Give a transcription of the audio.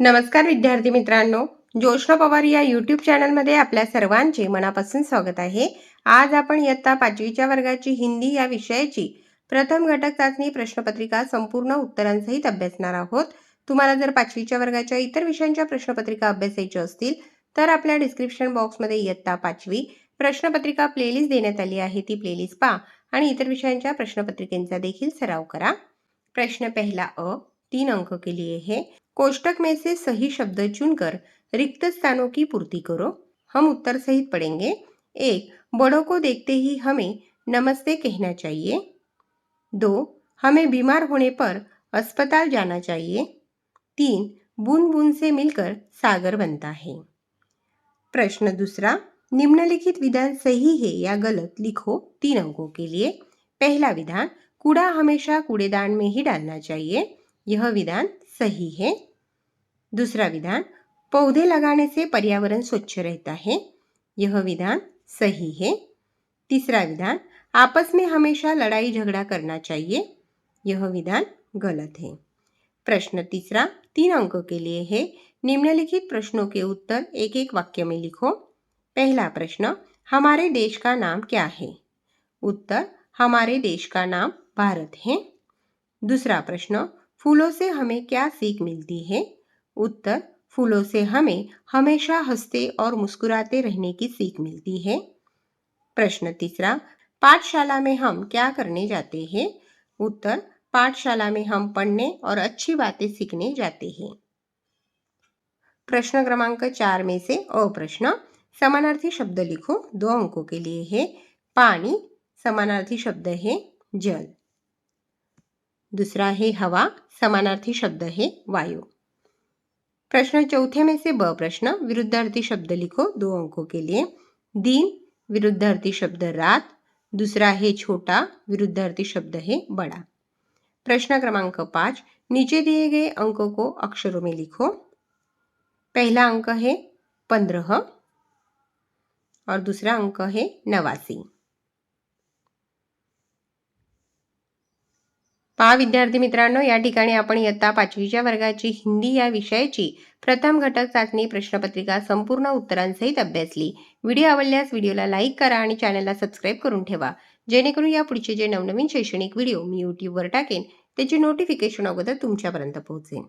नमस्कार विद्यार्थी मित्रांनो, जोशना पवार या यूट्यूब चॅनलमध्ये आपल्या सर्वांचे मनापासून स्वागत आहे। आज आपण इयत्ता 5वीच्या वर्गाची हिंदी या विषयाची प्रथम घटक चाचणी प्रश्नपत्रिका संपूर्ण उत्तरांसहित अभ्यासणार आहोत। तुम्हाला जर 5वीच्या वर्गाच्या इतर विषयांच्या प्रश्नपत्रिका अभ्यासायच्या असतील तर आपल्या डिस्क्रिप्शन बॉक्समध्ये इयत्ता 5वी प्रश्नपत्रिका प्लेलिस्ट देण्यात आली आहे, ती प्लेलिस्ट पहा आणि इतर विषयांच्या प्रश्नपत्रिकांचा देखील सराव करा। प्रश्न पहला अ, 3 अंक के लिए है। कोष्टक में से सही शब्द चुनकर रिक्त स्थानों की पूर्ति करो। हम उत्तर सहित पढ़ेंगे। 1. बड़ों को देखते ही हमें नमस्ते कहना चाहिए। 2. हमें बीमार होने पर अस्पताल जाना चाहिए। 3. बूंद बूंद से मिलकर सागर बनता है। प्रश्न दूसरा, निम्नलिखित विधान सही है या गलत लिखो 3 अंकों के लिए। पहला विधान, कूड़ा हमेशा कूड़ेदान में ही डालना चाहिए। यह विधान सही है। दूसरा विधान, पौधे लगाने से पर्यावरण स्वच्छ रहता है। यह विधान सही है। तीसरा विधान, आपस में हमेशा लड़ाई झगड़ा करना चाहिए। यह विधान गलत है। प्रश्न तीसरा, 3 अंकों के लिए है। निम्नलिखित प्रश्नों के उत्तर एक एक वाक्य में लिखो। पहला प्रश्न, हमारे देश का नाम क्या है? उत्तर, हमारे देश का नाम भारत है। दूसरा प्रश्न, फूलों से हमें क्या सीख मिलती है? उत्तर, फूलों से हमें हमेशा हंसते और मुस्कुराते रहने की सीख मिलती है। प्रश्न तीसरा, पाठशाला में हम क्या करने जाते हैं? उत्तर, पाठशाला में हम पढ़ने और अच्छी बातें सीखने जाते हैं। प्रश्न क्रमांक 4 में से अ प्रश्न, समानार्थी शब्द लिखो 2 अंकों के लिए है। पानी, समानार्थी शब्द है जल। दूसरा है हवा, समानार्थी शब्द है वायु। प्रश्न चौथे में से ब प्रश्न, विरुद्धार्थी शब्द लिखो 2 अंकों के लिए। दिन, विरुद्धार्थी शब्द रात। दूसरा है छोटा, विरुद्धार्थी शब्द है बड़ा। प्रश्न क्रमांक 5, नीचे दिए गए अंकों को अक्षरों में लिखो। पहला अंक है 15 और दूसरा अंक है 89। पहा विद्यार्थी मित्रांनो, या ठिकाणी आपण इयत्ता 5वीच्या वर्गाची हिंदी या विषयाची प्रथम घटक चाचणी प्रश्नपत्रिका संपूर्ण उत्तरांसहित अभ्यासली। व्हिडिओ आवडल्यास व्हिडिओला लाईक करा आणि चॅनलला सबस्क्राईब करून ठेवा, जेणेकरून या पुढचे जे नवनवीन शैक्षणिक व्हिडिओ मी यूट्यूबवर टाकेन त्याची नोटिफिकेशन अगोदर तुमच्यापर्यंत पोहोचेल।